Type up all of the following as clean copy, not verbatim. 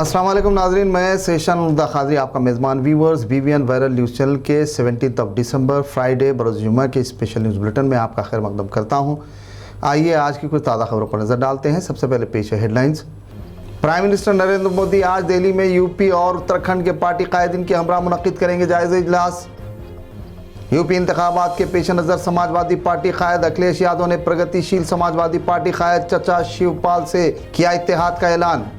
अस्सलाम वालेकुम नाजरीन, मैं सेशन मुर्दा खादरी आपका मेज़बान viewers BVN viral news channel के 17 दिसंबर फ्राइडे बरोज़ जुम्मा के स्पेशल न्यूज़ बुलेटिन में आपका खैर मकदम करता हूं। आइए आज की कुछ ताज़ा खबरों पर नज़र डालते हैं। सबसे पहले पेश है headlines. Prime minister Narendra Modi आज दिल्ली में यूपी और उत्तराखंड के पार्टी कायदीन के हमरा मुनक़िद करेंगे जायज़ा इजलास। यूपी इंतखाबात के पेश नज़र समाजवादी पार्टी कायद अखिलेश यादव ने प्रगतिशील समाजवादी पार्टी कायद चचा शिवपाल से किया इत्तेहाद का ऐलान।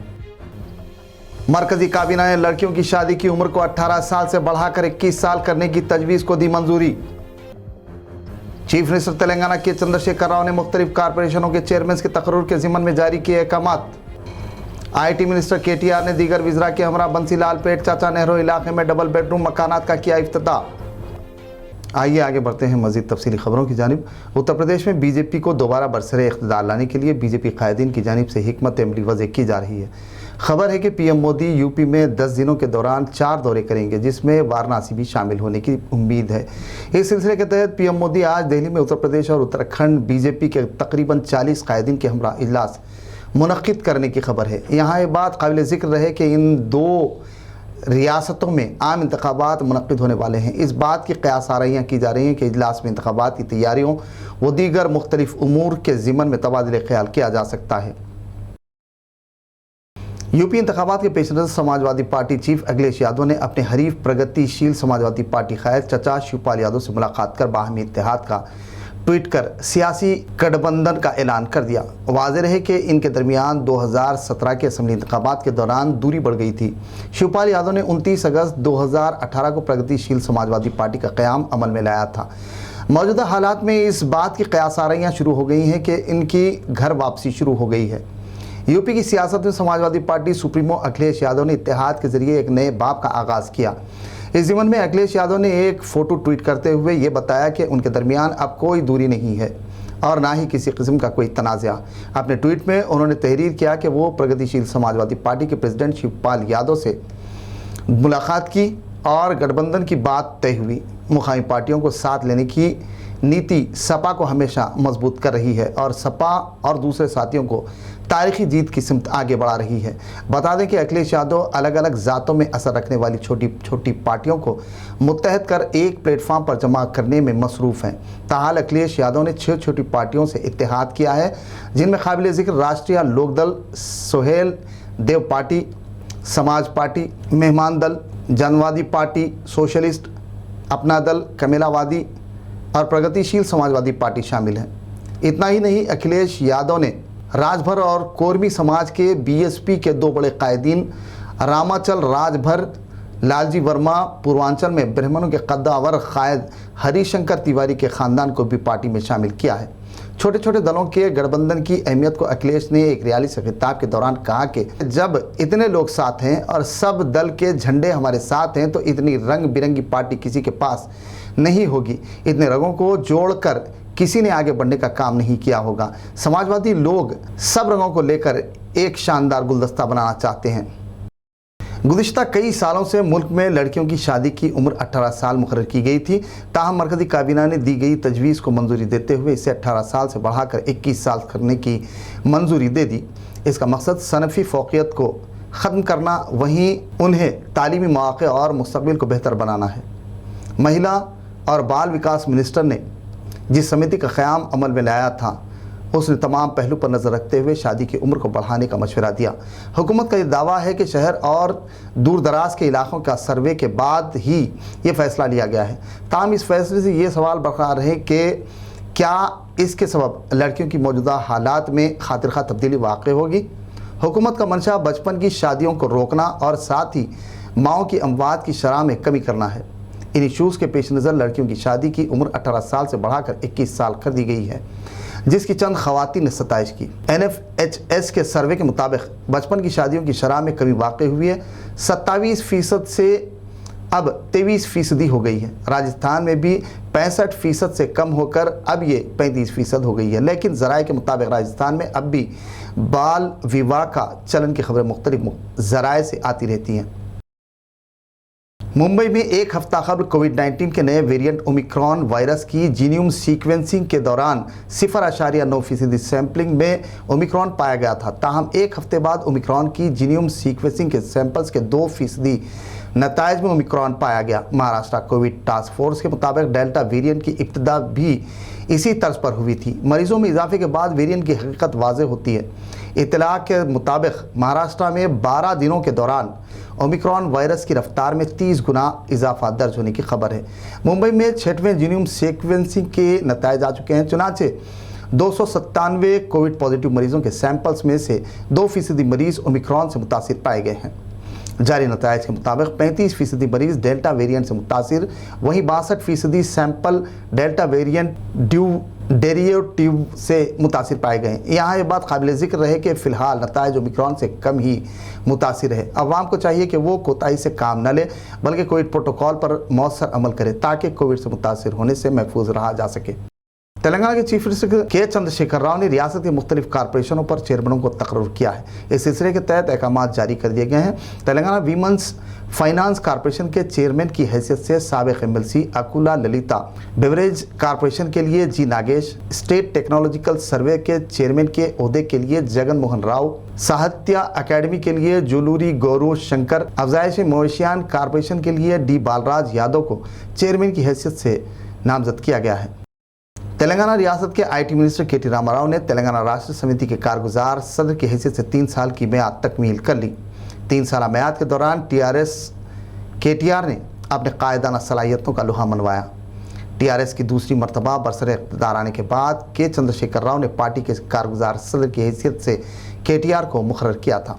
मरकजी काबीना ने लड़कियों की शादी की उम्र को 18 साल से बढ़ाकर 21 साल करने की तजवीज़ को दी मंजूरी। चीफ मिनिस्टर तेलंगाना के चंद्रशेखर राव ने मुख्तलिफ कारपोरेशनों के चेयरमैन के तकर्रुर के ज़िम्मन में जारी किए अहकामात। IT मिनिस्टर KTR ने दीगर वज़रा के हमरा बंसीलाल पेट चाचा नेहरू इलाके में डबल बेडरूम मकानात का किया इफ्तिताह। आइए आगे बढ़ते हैं मज़ीद तफसीली खबरों की जानिब। उत्तर प्रदेश में BJP को दोबारा बरसरे इख्तिदार लाने के लिए BJP कायदीन की जानिब से हिकमत अमली वज़े की जा रही है। खबर है कि PM मोदी यूपी में 10 दिनों के दौरान 4 दौरे करेंगे, जिसमें वाराणसी भी शामिल होने की उम्मीद है। इस सिलसिले के तहत PM मोदी आज दिल्ली में उत्तर प्रदेश और उत्तराखंड BJP के तकरीबन 40 कायदीन के हमरा इजलास मुनक़िद करने की खबर है। यहाँ ये बात काबिल ज़िक्र है कि इन दो रियासतों में आम इंतखाबात मुनक़िद होने वाले हैं। इस बात की क़यास आराइयाँ की जा रही हैं कि इजलास में इंतखाबात की तैयारियों व दीगर मुख्तलिफ उमूर के ज़िम्मन में तबादले ख्याल किया जा सकता है। यूपी इंतखाबात के पेश नज़र समाजवादी पार्टी चीफ अखिलेश यादव ने अपने हरीफ प्रगतिशील समाजवादी पार्टी कायद चचा शिवपाल यादव से मुलाकात कर बाहमी इत्तेहाद का ट्वीट कर सियासी गठबंधन का ऐलान कर दिया। वाज़ेह है कि इनके दरमियान 2017 के असम्बली इंतखाबात के दौरान दूरी बढ़ गई थी। शिवपाल यादव ने 29 अगस्त 2018 को प्रगतिशील समाजवादी पार्टी का क़याम अमल में लाया था। मौजूदा हालात में इस बात की क़यास आराइयाँ शुरू हो गई हैं कि इनकी घर वापसी शुरू हो गई है। यूपी की सियासत में समाजवादी पार्टी सुप्रीमो अखिलेश यादव ने इत्तेहाद के जरिए एक नए बाब का आगाज़ किया। इस ज़िम्मन में अखिलेश यादव ने एक फ़ोटो ट्वीट करते हुए ये बताया कि उनके दरमियान अब कोई दूरी नहीं है और ना ही किसी किस्म का कोई तनाज़ा। अपने ट्वीट में उन्होंने तहरीर किया कि वो प्रगतिशील समाजवादी पार्टी के प्रेसिडेंट शिवपाल यादव से मुलाकात की और गठबंधन की बात तय हुई। मुकामी पार्टियों को साथ लेने की नीति सपा को हमेशा मजबूत कर रही है और सपा और दूसरे साथियों को तारीखी जीत की सिमत आगे बढ़ा रही है। बता दें कि अखिलेश यादव अलग अलग ज़ातों में असर रखने वाली छोटी छोटी पार्टियों को मुत्तहद कर एक प्लेटफॉर्म पर जमा करने में मसरूफ़ हैं। ताहाल अखिलेश यादव ने 6 छोटी पार्टियों से इत्तेहाद किया है, जिनमें काबिल ज़िक्र राष्ट्रीय लोकदल, सोहेल देव पार्टी, समाज पार्टी, मेहमान दल, जनवादी पार्टी, सोशलिस्ट, अपना दल, कमेलावादी और प्रगतिशील समाजवादी पार्टी शामिल हैं। इतना ही नहीं, अखिलेश यादव ने राजभर और कोरमी समाज के BSP के 2 बड़े कायदीन रामाचल राजभर, लालजी वर्मा पूर्वांचल में ब्राह्मणों के कद्दावर कायद हरिशंकर तिवारी के ख़ानदान को भी पार्टी में शामिल किया है। छोटे छोटे दलों के गठबंधन की अहमियत को अखिलेश ने एक रैली से खिताब के दौरान कहा कि जब इतने लोग साथ हैं और सब दल के झंडे हमारे साथ हैं तो इतनी रंग बिरंगी पार्टी किसी के पास नहीं होगी। इतने रंगों को जोड़कर किसी ने आगे बढ़ने का काम नहीं किया होगा। समाजवादी लोग सब रंगों को लेकर एक शानदार गुलदस्ता बनाना चाहते हैं। गुज़िश्ता कई सालों से मुल्क में लड़कियों की शादी की उम्र 18 साल मुकर्रर की गई थी। ताहम मरकज़ी काबीना ने दी गई तजवीज़ को मंजूरी देते हुए इसे 18 साल से बढ़ाकर 21 साल करने की मंजूरी दे दी। इसका मकसद सनफ़ी फ़ौक़ियत को ख़त्म करना, वहीं उन्हें तालीमी मौक़े और मुस्तक़बिल को बेहतर बनाना है। महिला और बाल विकास मिनिस्टर ने जिस समिति का क़याम अमल में लाया था, उसने तमाम पहलू पर नज़र रखते हुए शादी की उम्र को बढ़ाने का मशवरा दिया। हुकूमत का ये दावा है कि शहर और दूर दराज के इलाक़ों का सर्वे के बाद ही ये फ़ैसला लिया गया है। ताहम इस फैसले से ये सवाल बरक़रार है कि क्या इसके सबब लड़कियों की मौजूदा हालात में खातिर खा तब्दीली वाक़ होगी। हुकूमत का मंशा बचपन की शादियों को रोकना और साथ ही माओं की अमवात की शरह में कमी करना है। इन इशूज़ के पेश नज़र लड़कियों की शादी की उम्र 18 साल से बढ़ाकर 21 साल कर दी गई है, जिसकी चंद ख़वातीन ने सताइश की। NFHS के सर्वे के मुताबिक बचपन की शादियों की शरह में कमी वाक़ हुई है। 27% से अब 23% हो गई है। राजस्थान में भी 65% से कम होकर अब ये 35% हो गई है। लेकिन ज़राए के मुताबिक राजस्थान में अब भी बाल विवाह का चलन की खबरें मुख्तलिफ ज़राए से आती रहती हैं। मुंबई में एक हफ्ता कबल कोविड-19 के नए वेरिएंट ओमिक्रॉन वायरस की जीनोम सीक्वेंसिंग के दौरान 0.9% सैंपलिंग में ओमिक्रॉन पाया गया था। ताहम एक हफ्ते बाद ओमिक्रॉन की जीनोम सीक्वेंसिंग के सैंपल्स के 2% नताइज में ओमिक्रॉन पाया गया। महाराष्ट्र कोविड टास्क फोर्स के मुताबिक डेल्टा वेरिएंट की इब्तिदा भी इसी तर्ज पर हुई थी। मरीजों में इजाफे के बाद वेरिएंट की हकीकत वाज़ेह होती है। इत्तला के मुताबिक महाराष्ट्र में 12 दिनों के दौरान ओमिक्रॉन वायरस की रफ्तार में 30 गुना इजाफा दर्ज होने की खबर है। मुंबई में 6वें जीनोम सीक्वेंसिंग के नताइज आ चुके हैं। चुनाचे 297 कोविड पॉजिटिव मरीजों के सैंपल्स में से 2% मरीज ओमिक्रॉन से मुतासिर पाए गए हैं। जारी नताइज के मुताबिक 35% मरीज डेल्टा वेरिएंट से मुतासिर, वहीं 62% सैंपल डेल्टा वेरिएंट डेरिवेटिव से मुतासिर पाए गए। यहाँ ये बात काबिल ज़िक्र रहे कि फ़िलहाल नताइज ओमिक्रॉन से कम ही मुतासिर है। अवाम को चाहिए कि वो कोताही से काम न ले, बल्कि कोविड प्रोटोकॉल पर मौसर अमल करे ताकि कोविड से मुतासिर होने से महफूज रहा जा सके। तेलंगाना के चीफ मिनिस्टर के चंद्रशेखर राव ने रियासत के मुख्तलिफ कारपोरेशनों पर चेयरमैनों को तकर्रुर किया है। इस सिलसिले के तहत अहकाम जारी कर दिए गए हैं। तेलंगाना वीमेंस फाइनेंस कॉरपोरेशन के चेयरमैन की हैसियत से साबिक MLC Akula Lalita, beverage corporation के लिए जी नागेश, स्टेट टेक्नोलॉजिकल सर्वे के चेयरमैन के ओहदे के लिए जगन मोहन राव, साहित्य अकेडमी के लिए जुलूरी गौरू शंकर, अफजाइश मवेशियान कॉरपोरेशन के लिए डी बालराज यादव को चेयरमैन की हैसियत से नामजद किया गया है। तेलंगाना रियासत के आईटी मिनिस्टर केटी रामाराव ने तेलंगाना राष्ट्र समिति के कारगुजार सदर की हैसियत से 3 साल की म्याद तकमील कर ली। 3 साल म्याद के दौरान केटीआर ने अपने कायदाना सलाहियतों का लोहा मनवाया। टीआरएस की दूसरी मरतबा बरसरे इक़्तिदार आने के बाद के चंद्रशेखर राव ने पार्टी के कारगुजार सदर की हैसियत से केटीआर को मुकर्रर किया था।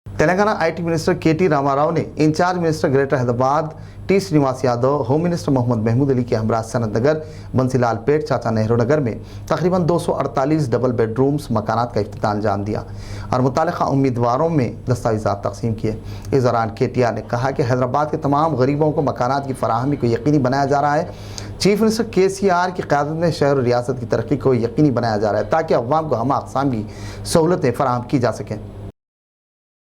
Telangana IT minister KT Rama Rao ने incharge minister greater Hyderabad T Srinivas Yadav, home minister Mohammed Mahmood Ali के हमरा सनत नगर, बंसीलाल पेट, चाचा नेहरू नगर में तकरीबन 248 डबल बेडरूम्स मकानात का इफ्तिताह अंजाम दिया और मुतालिका उम्मीदवारों में दस्तावेज़ात तकसीम किए। इस दौरान केटीआर ने कहा कि हैदराबाद के तमाम गरीबों को मकानात की फराहमी को यकीनी बनाया जा रहा है। चीफ मिनिस्टर केसीआर की क़यादत में शहर और रियासत की तरक्की को यकीनी बनाया जा रहा है ताकि अवाम को हम अक़साम की सहूलतें फराहम की जा सकें।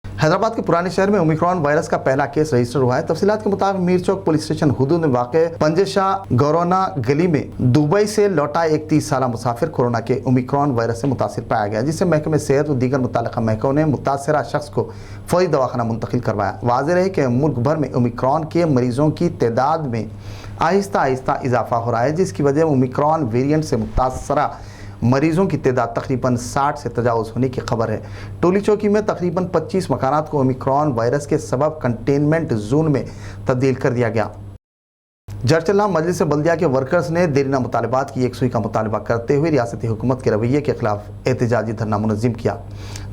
हैदराबाद के पुराने शहर में ओमिक्रॉन वायरस का पहला केस रजिस्टर हुआ है। तफसीलात के मुताबिक मीर चौक पुलिस स्टेशन हुदूद में वाक़े पंजेशाह गौरोना गली में दुबई से लौटा एक 30 साला मुसाफिर कोरोना के ओमिक्रॉन वायरस से मुतासिर पाया गया, जिससे महकमे सेहत और दीगर मुताल्लिक़ा महकमों ने मुतासरा शख्स को फौरी दवाखाना मुंतकिल करवाया। वाज़ेह रहे कि मुल्क भर में ओमिक्रॉन के मरीजों की तादाद में आहिस्ता आहिस्ता इजाफा हो रहा है, जिसकी वजह ओमिक्रॉन वेरिएंट से मुतासरा मरीजों की तादाद तकरीबन 60 से तजावुज़ होने की खबर है। टोली चौकी में तकरीबन 25 मकानात को ओमिक्रॉन वायरस के सबब कंटेनमेंट जोन में तब्दील कर दिया गया। जरचल्ला मजलिस बल्दिया के वर्कर्स ने देरीना मुतालबात की यकसुई का मुतालबा करते हुए रियासती हुकूमत के रवैये के खिलाफ एहतजाजी धरना मुनज़्ज़म किया।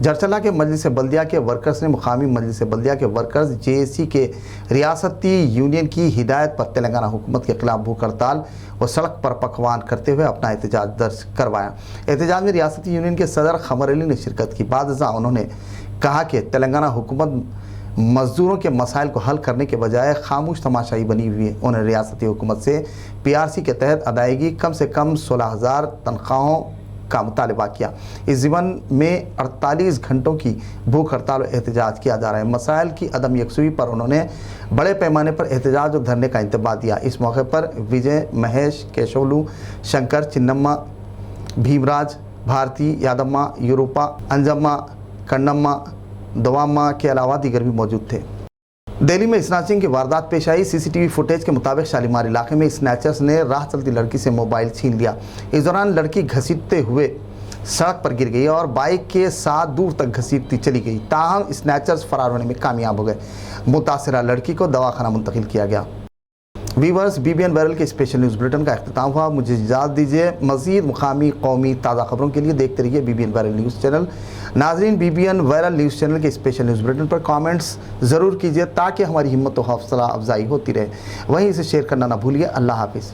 जरचल्ला के मजलिस बल्दिया के वर्कर्स ने मुकामी मजलिस बल्दिया के वर्कर्स जेएसी के रियासती यूनियन की हिदायत पर तेलंगाना हुकूमत के खिलाफ भूख हड़ताल व सड़क पर पकवान करते हुए अपना एहतजाज दर्ज करवाया। एहतजाज में रियासती यूनियन के सदर खमर अली ने शिरकत की। बादशाह उन्होंने कहा कि तेलंगाना हुकूमत मजदूरों के मसाइल को हल करने के बजाय खामोश तमाशाई बनी हुई है। उन्होंने रियासती हुकूमत से पीआरसी के तहत अदायगी कम से कम 16,000 तनख्वाहों का मुतालबा किया। इस ज़िमन में 48 घंटों की भूख हड़ताल और एहतजाज किया जा रहा है। मसाइल की अदम यकसुई पर उन्होंने बड़े पैमाने पर एहतजाज और धरने का इंतबाह दिया। इस मौके पर विजय, महेश, केशवलू, शंकर, चिन्नम्मा, भीमराज, भारती, यादम्मा, यूरोपा, अंजम्मा, कन्नम्मा, दवाम्मा के अलावा दीगर भी मौजूद थे। दिल्ली में स्नैचिंग की वारदात पेश आई। सीसीटीवी फुटेज के मुताबिक शालीमार इलाके में स्नैचर्स ने राह चलती लड़की से मोबाइल छीन लिया। इस दौरान लड़की घसीटते हुए सड़क पर गिर गई और बाइक के साथ दूर तक घसीटती चली गई। ताहम स्नैचर्स फरार होने में कामयाब हो गए। मुतासिरा लड़की को दवाखाना मुंतकिल किया गया। वीवर्स, बीबीएन वायरल के स्पेशल न्यूज़ बुलेटिन का अख्तिताम हुआ। मुझे इजाज़त दीजिए। मज़ीद मुकामी कौमी ताज़ा खबरों के लिए देखते रहिए बीबीएन वायरल न्यूज़ चैनल। नाज़रीन, बीबीएन वायरल न्यूज़ चैनल के स्पेशल न्यूज़ बुलेटिन पर कमेंट्स ज़रूर कीजिए ताकि हमारी हिम्मत और हौसला अफजाई होती रहे। वहीं इसे शेयर करना ना भूलिए। अल्लाह हाफिज़।